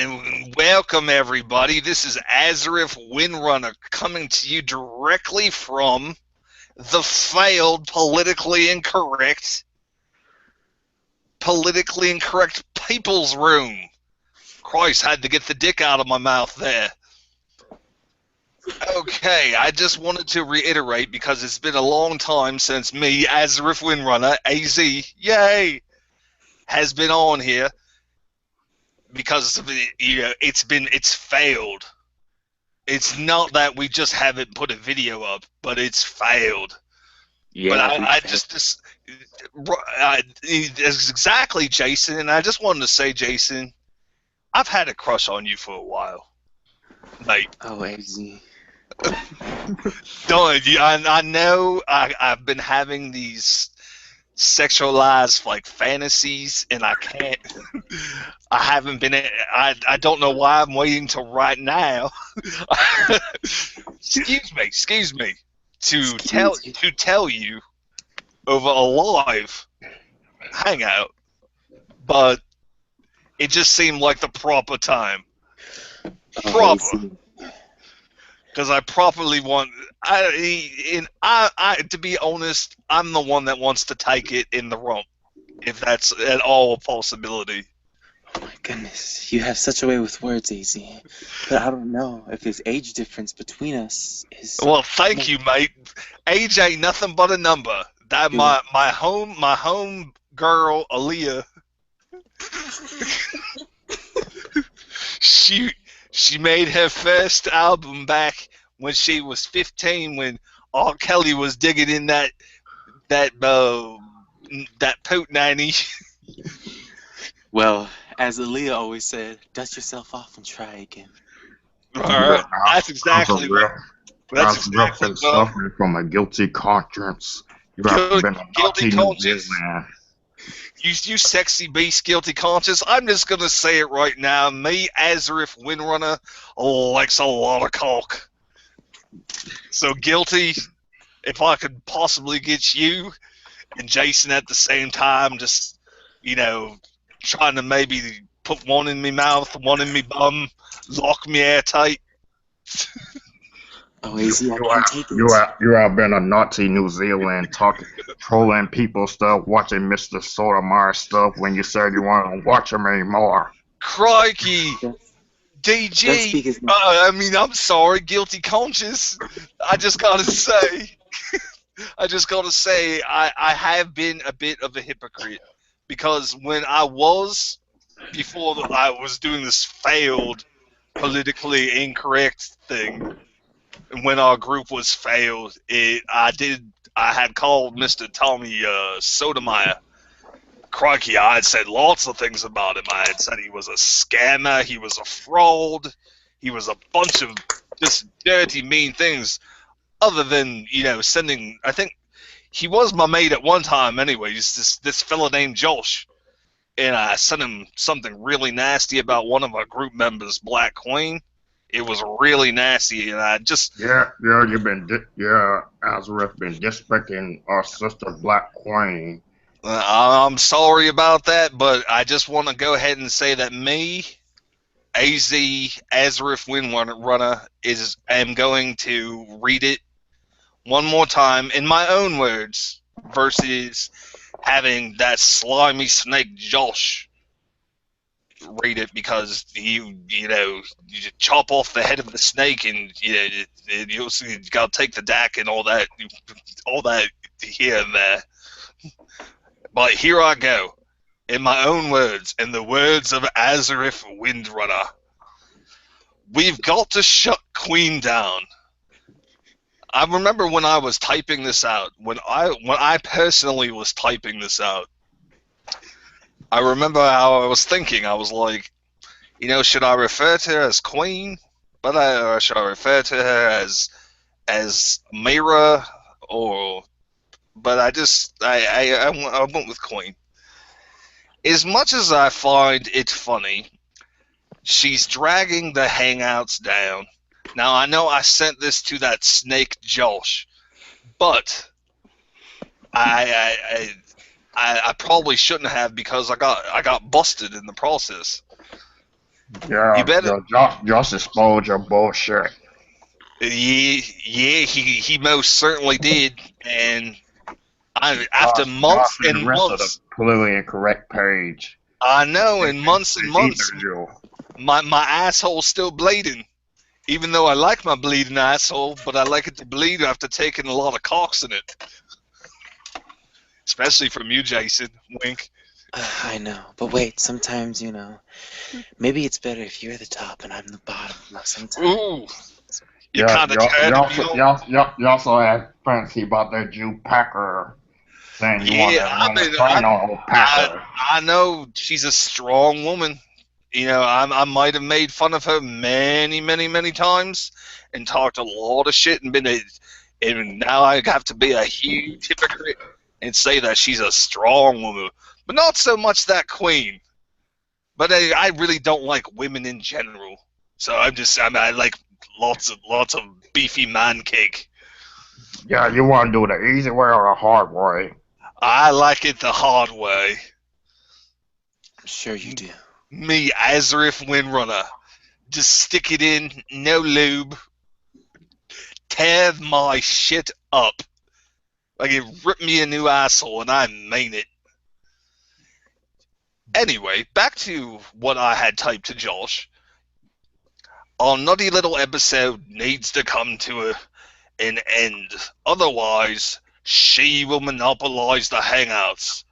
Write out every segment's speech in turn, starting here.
And welcome, everybody. This is Azareth Windrunner coming to you directly from the failed politically incorrect people's room. Christ, had to get the dick out of my mouth there. Okay, I just wanted to reiterate because it's been a long time since me, Azareth Windrunner, AZ, yay, has been on here. Because of it's failed. It's not that we just haven't put a video up, but it's failed. Yeah, but I just exactly, Jason. And I just wanted to say, Jason, I've had a crush on you for a while, mate. Oh, AZ. Don't you? I know I've been having these sexualized like fantasies, and I can't. I haven't been. I don't know why I'm waiting till right now. Excuse me, to tell you over a live hangout, but it just seemed like the proper time. Proper. Because I properly want, to be honest, I'm the one that wants to take it in the rump, if that's at all a possibility. Oh my goodness, you have such a way with words, AZ. But I don't know if this age difference between us is. Well, thank you, mate. Age ain't nothing but a number. That my home girl, Aaliyah. She made her first album back when she was 15, when R. Kelly was digging in that poot nanny. Well, as Aaliyah always said, dust yourself off and try again. That's exactly suffering from a guilty conscience. You have been a guilty conscience. Man. You sexy beast, guilty conscience. I'm just gonna say it right now. Me, Azareth Windrunner, likes a lot of cock. So guilty. If I could possibly get you and Jason at the same time, just trying to maybe put one in me mouth, one in me bum, lock me airtight. Oh, AZ, I can't take it. You have been a naughty New Zealand trolling people stuff, watching Mr. SotoMayor stuff when you said you want to watch him anymore. Crikey! DG! I'm sorry, guilty conscious. I just gotta say, I have been a bit of a hypocrite. Because when before I was doing this failed politically incorrect thing, and when our group was failed, I had called Mr. Tommy SotoMayor. Crikey, I had said lots of things about him. I had said he was a scammer, he was a fraud, he was a bunch of just dirty, mean things. Other than, sending, I think, he was my mate at one time anyways, this fella named Josh. And I sent him something really nasty about one of our group members, Black Queen. It was really nasty, and I just... Yeah, Azareth been disrespecting our sister Black Queen. I'm sorry about that, but I just want to go ahead and say that me, AZ, Azareth Windrunner, am going to read it one more time in my own words versus having that slimy snake Josh read it, because you chop off the head of the snake and you gotta take the DAC and all that here and there. But here I go, in my own words, in the words of Azareth Windrunner. We've got to shut Queen down. I remember when I was typing this out, when I personally was typing this out, I remember how I was thinking. I was like, should I refer to her as Queen, or should I refer to her as Mira, but I went with Queen. As much as I find it funny, she's dragging the hangouts down. Now, I know I sent this to that snake Josh, but I probably shouldn't have, because I got busted in the process. You Yeah, better. yeah, just expose your bullshit. Yeah, he most certainly did, and after Josh months and the and rest of the months, politically incorrect page. I know, It, and it's months, either you. my asshole's still bleeding. Even though I like my bleeding asshole, but I like it to bleed after taking a lot of cocks in it, especially from you, Jason. Wink. I know, but wait, sometimes, maybe it's better if you're the top and I'm the bottom. Sometimes. Ooh, you Yeah, kind of turned me on. you also had fancy about that Jew Packer saying you want Yeah, to run a train on old I, Packer. I know she's a strong woman. I might have made fun of her many, many, many times and talked a lot of shit and now I have to be a huge hypocrite and say that she's a strong woman, but not so much that queen. But I really don't like women in general, so I like lots of beefy man cake. Yeah, you want to do the easy way or the hard way. I like it the hard way. I'm sure you do. Me, Azareth Windrunner, just stick it in, no lube, tear my shit up. Like it ripped me a new asshole, and I mean it. Anyway, back to what I had typed to Josh. Our nutty little episode needs to come to an end. Otherwise, she will monopolize the hangouts.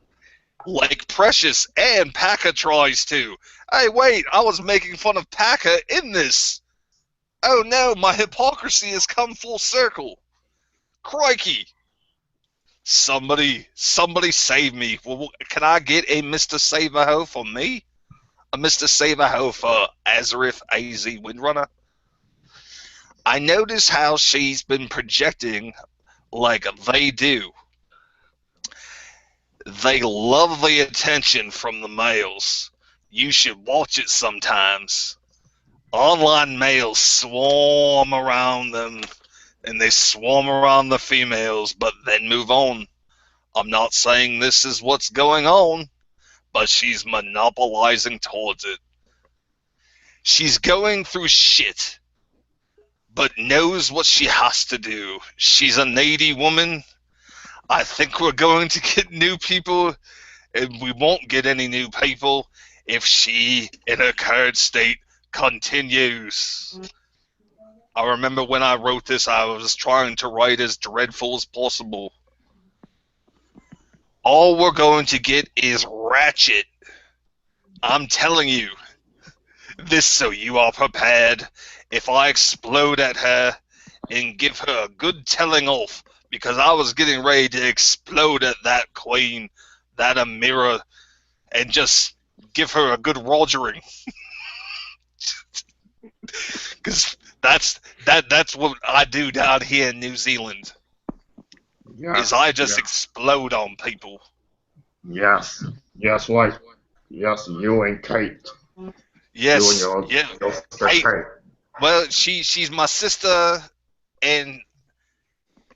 Like Precious and Packer tries to. Hey, wait, I was making fun of Packer in this. Oh no, my hypocrisy has come full circle. Crikey. Somebody save me. Well, can I get a Mr. Save-A-Ho for me? A Mr. Save-A-Ho for Azareth AZ Windrunner? I notice how she's been projecting like they do. They love the attention from the males. You should watch it sometimes. Online males swarm around them, and they swarm around the females, but then move on. I'm not saying this is what's going on, but she's monopolizing towards it. She's going through shit, but knows what she has to do. She's a needy woman. I think we're going to get new people, and we won't get any new people if she, in her current state, continues. I remember when I wrote this, I was trying to write as dreadful as possible. All we're going to get is ratchet. I'm telling you. This so you are prepared. If I explode at her and give her a good telling off, because I was getting ready to explode at that queen, that Amira, and just give her a good rogering. Because that's what I do down here in New Zealand. Is Yes, I just yes, explode on people. yes, yes, like, yes, you and Kate. You and Yes, yeah. your sister Hey, Kate. well, she's my sister, and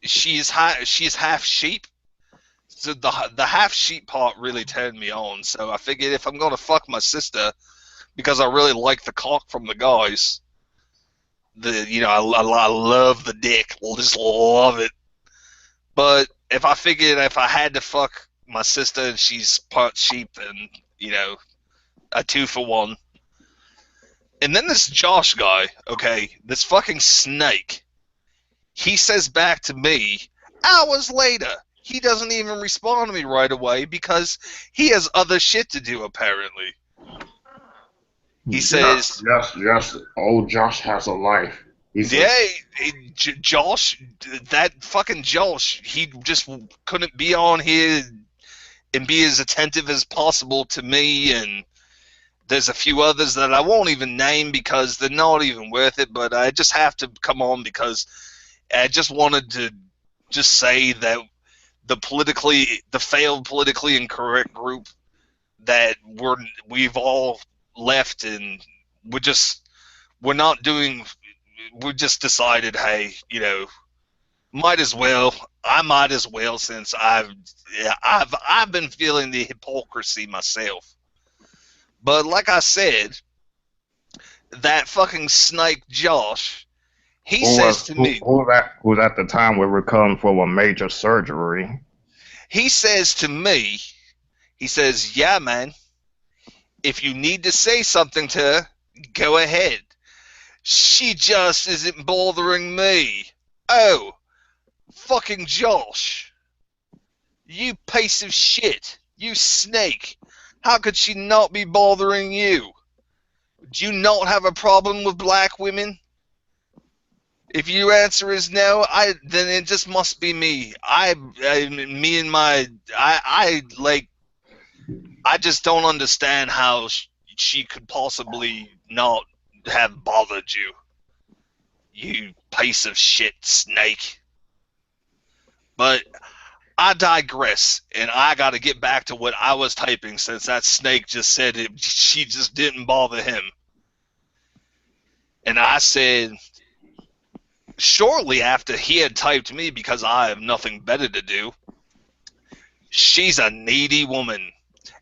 she's half sheep. So the half sheep part really turned me on. So I figured if I'm gonna fuck my sister, because I really like the cock from the guys, I love the dick. We'll just love it. But if I figured if I had to fuck my sister and she's part sheep, then a 2-for-1. And then this Josh guy, okay, this fucking snake, he says back to me hours later. He doesn't even respond to me right away because he has other shit to do, apparently. He Yes, says, yes, yes. Old Josh has a life. He's a yeah, Josh, that fucking Josh, he just couldn't be on here and be as attentive as possible to me, and there's a few others that I won't even name because they're not even worth it, but I just have to come on because I just wanted to just say that the failed politically incorrect group that we've all left, and we're not doing. We just decided, hey, I might as well, since I've been feeling the hypocrisy myself. But like I said, that fucking snake Josh, he Who was says to me, who's at the time we were coming for a major surgery? he says to me, he says, yeah, man, if you need to say something to her, go ahead. She just isn't bothering me. Oh, fucking Josh. You piece of shit. You snake. How could she not be bothering you? Do you not have a problem with black women? If your answer is no, then it just must be me. Me and my, like, I just don't understand how she could possibly not have bothered you. You piece of shit snake. But I digress, and I got to get back to what I was typing since that snake just said she just didn't bother him. And I said, shortly after he had typed me because I have nothing better to do, she's a needy woman,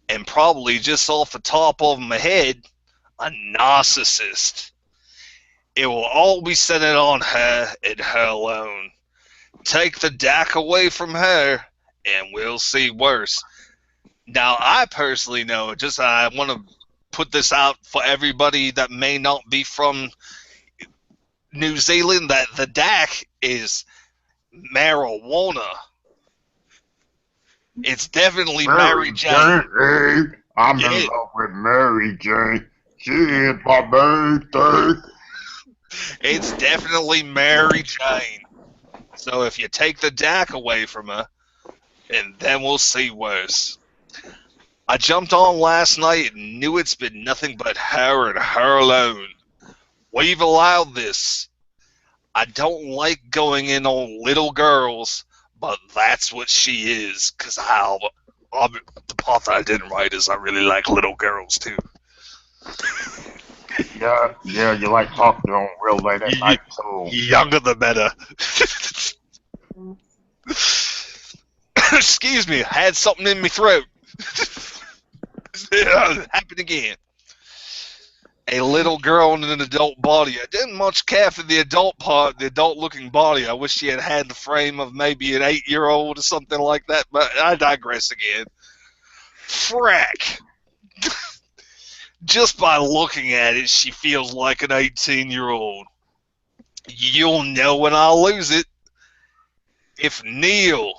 and probably just off the top of my head, a narcissist. It will all be centered on her and her alone. Take the DAC away from her, and we'll see worse. Now, I personally know, just I want to put this out for everybody that may not be from New Zealand, that the DAC is marijuana. It's definitely Mary Jane. Hey, I'm in Yeah. love with Mary Jane. She is my birthday. It's definitely Mary Jane. So if you take the DAC away from her, and then we'll see worse. I jumped on last night and knew it's been nothing but her and her alone. We've allowed this. I don't like going in on little girls, but that's what she is. Because the part that I didn't write is I really like little girls too. Yeah, you like talking to them real late at night too. Younger the better. Excuse me, I had something in my throat. Happened again. A little girl in an adult body. I didn't much care for the adult part, the adult-looking body. I wish she had had the frame of maybe an 8-year-old or something like that, but I digress again. Frack. Just by looking at it, she feels like an 18-year-old. You'll know when I lose it. If Neil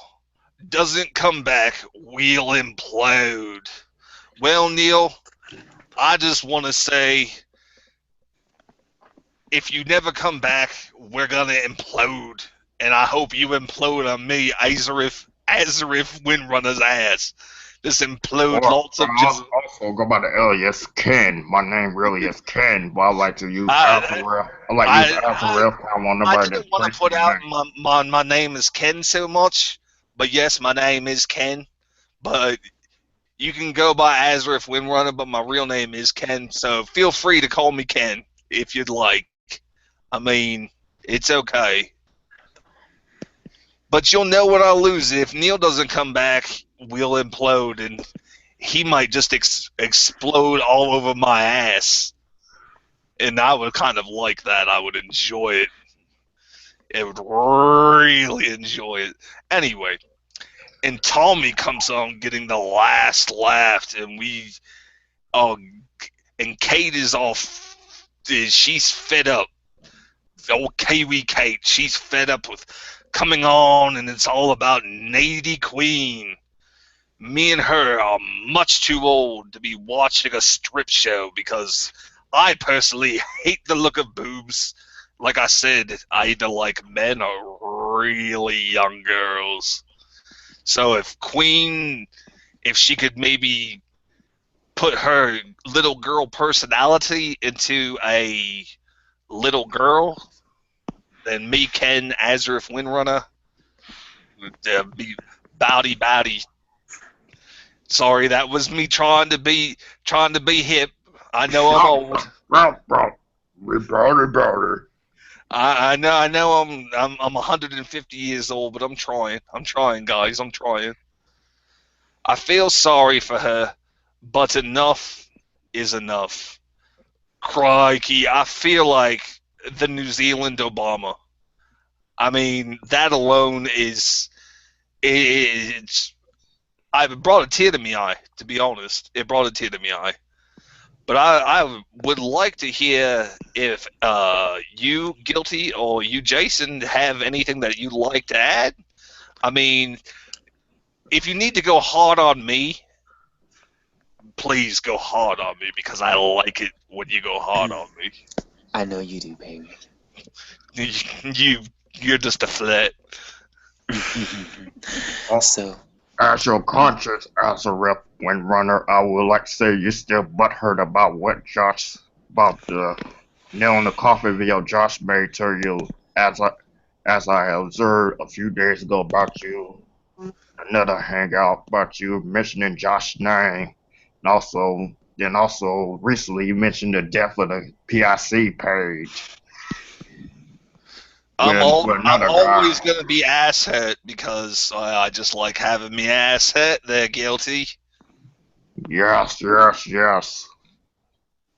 doesn't come back, we'll implode. Well, Neil, I just want to say, if you never come back, we're going to implode. And I hope you implode on me, Azarif Windrunner's ass. Just implode lots of... I also go by the alias Ken. My name really is Ken, but I like to use Azarif. I use Azarif. I didn't want to put out my name is Ken so much, but yes, my name is Ken. But you can go by Azarif Windrunner, but my real name is Ken, so feel free to call me Ken if you'd like. I mean, it's okay. But you'll know when I lose it. If Neil doesn't come back, we'll implode, and he might just explode all over my ass. And I would kind of like that. I would enjoy it. I would really enjoy it. Anyway, and Tommy comes on getting the last laugh, and and Kate is she's fed up. Old Kiwi Kate, she's fed up with coming on, and it's all about Nady Queen. Me and her are much too old to be watching a strip show because I personally hate the look of boobs. Like I said, I either like men or really young girls. So if she could maybe put her little girl personality into a little girl, then me, Ken, Azarif Windrunner, would be bowdy. Sorry, that was me trying to be hip. I know I'm old. We bowdy. I know I'm 150 years old, but I'm trying, guys. I'm trying. I feel sorry for her, but enough is enough. Crikey, I feel like the New Zealand Obama. I mean, that alone is it's. I brought a tear to my eye. To be honest, it brought a tear to my eye. But I would like to hear if you, Guilty, or you, Jason, have anything that you'd like to add. I mean, if you need to go hard on me, please go hard on me because I like it when you go hard on me. I know you do, baby. You're just a flat. So, As your conscience as a rep windrunner, I would like to say you're still butthurt about about the nail in the coffin video Josh made to you, as I observed a few days ago about you, another hangout about you mentioning Josh's name, and also recently you mentioned the death of the PIC page with I'm another always guy. gonna be ass hurt because I just like having me ass hurt. They're guilty. Yes, yes, yes.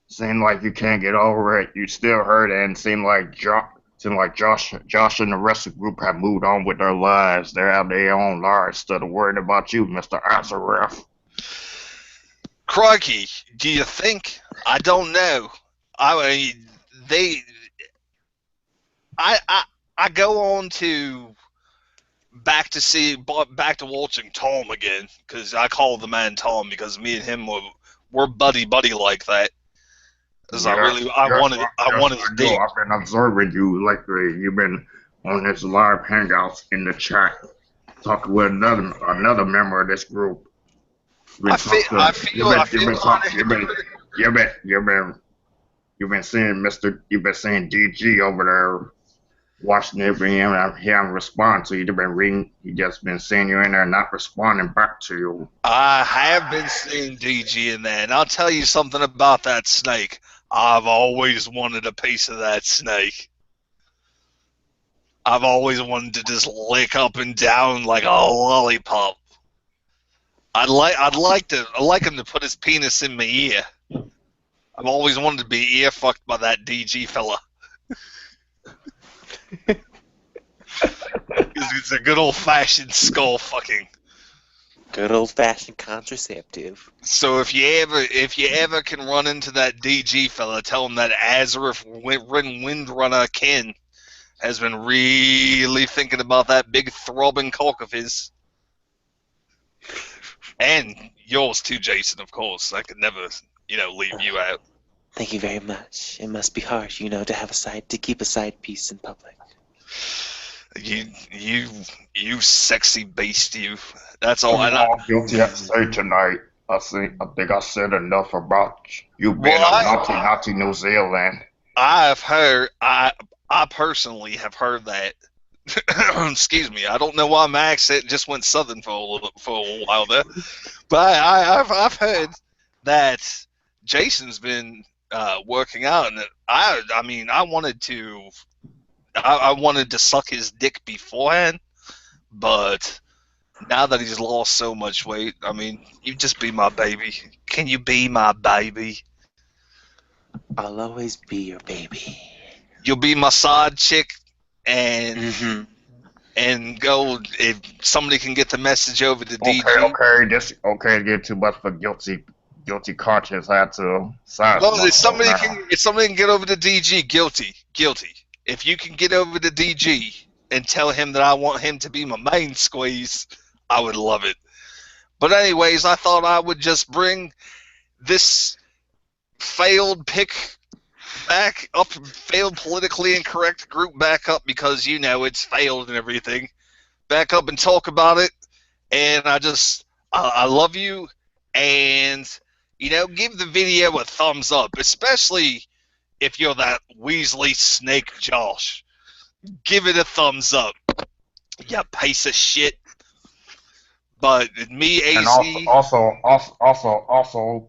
Seemed like you can't get over it. You still hurt it, and seemed like Josh and the rest of the group have moved on with their lives. They have their own lives instead of worrying about you, Mr. Azareth. Crikey, do you think? I don't know. I mean, they. I I go on to back to watching Tom again because I call the man Tom because me and him were buddy like that. Because Yes, I yes, wanted his I know. dick. I've been observing you lately. You've been on this live hangouts in the chat, talking with another member of this group. You've been talking. I feel kind of hypocritical. You've been You've been seeing DG over there watching every him and he haven't responded to you. You've been reading. He just been seeing you in there, not responding back to you. I have been seeing DG in there, and I'll tell you something about that snake. I've always wanted a piece of that snake. I've always wanted to just lick up and down like a lollipop. I'd like him to put his penis in my ear. I've always wanted to be ear fucked by that DG fella. It's a good old fashioned skull fucking. good old fashioned contraceptive. So if you ever can run into that DG fella, tell him that Azareth Windrunner Ken has been really thinking about that big throbbing cock of his. And yours too, Jason, of course. I could never, leave you out. Thank you very much. It must be hard, to keep a side piece in public. You sexy beast, you. That's all. I'm all guilty to say tonight. I think I said enough about you being naughty New Zealand. I personally have heard that. Excuse me. I don't know why my accent just went southern for a while there, but I've heard that Jason's been working out, and I wanted to suck his dick beforehand, but now that he's lost so much weight, you just be my baby. Can you be my baby? I'll always be your baby. You'll be my side chick, and go if somebody can get the message over to DG. Okay, to get too much for guilty conscience. I had to silence Well, if somebody now. can get over to DG, guilty. If you can get over to DG and tell him that I want him to be my main squeeze, I would love it. But anyways, I thought I would just bring this failed politically incorrect group back up because it's failed and everything. Back up and talk about it. And I love you. And, give the video a thumbs up, especially if you're that Weasley Snake Josh. Give it a thumbs up, you piece of shit. But me, AZ... And also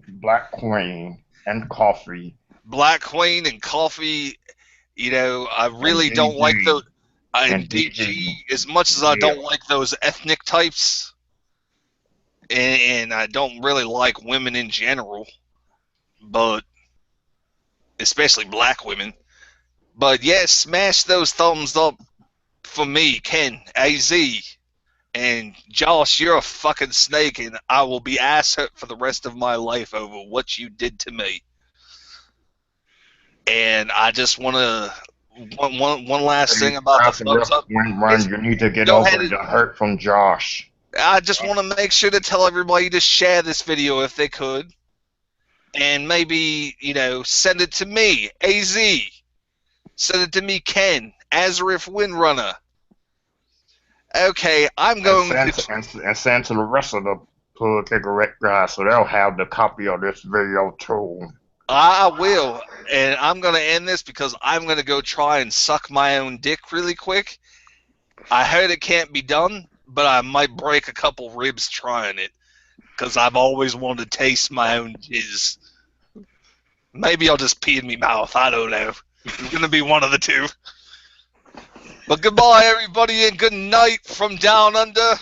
Black Queen and Coffee. Black Queen and Coffee, I really don't like those... And DG, as much as I don't like those ethnic types, and I don't really like women in general, but especially black women. But yeah, smash those thumbs up for me, Ken, AZ, and Josh. You're a fucking snake, and I will be ass hurt for the rest of my life over what you did to me. And I just want to one last thing about the As a thumbs rough up wind is run, you need to get go ahead over and the hurt from Josh. I just want to make sure to tell everybody to share this video if they could, and maybe send it to me, AZ, send it to me, Ken, Azarif Windrunner. Okay, I'm And going send, to. and send to the rest of the Political guys so they'll have the copy of this video too. I will, and I'm going to end this because I'm going to go try and suck my own dick really quick. I heard it can't be done, but I might break a couple ribs trying it because I've always wanted to taste my own jizz. Maybe I'll just pee in my mouth. I don't know. It's going to be one of the two. But goodbye, everybody, and good night from down under.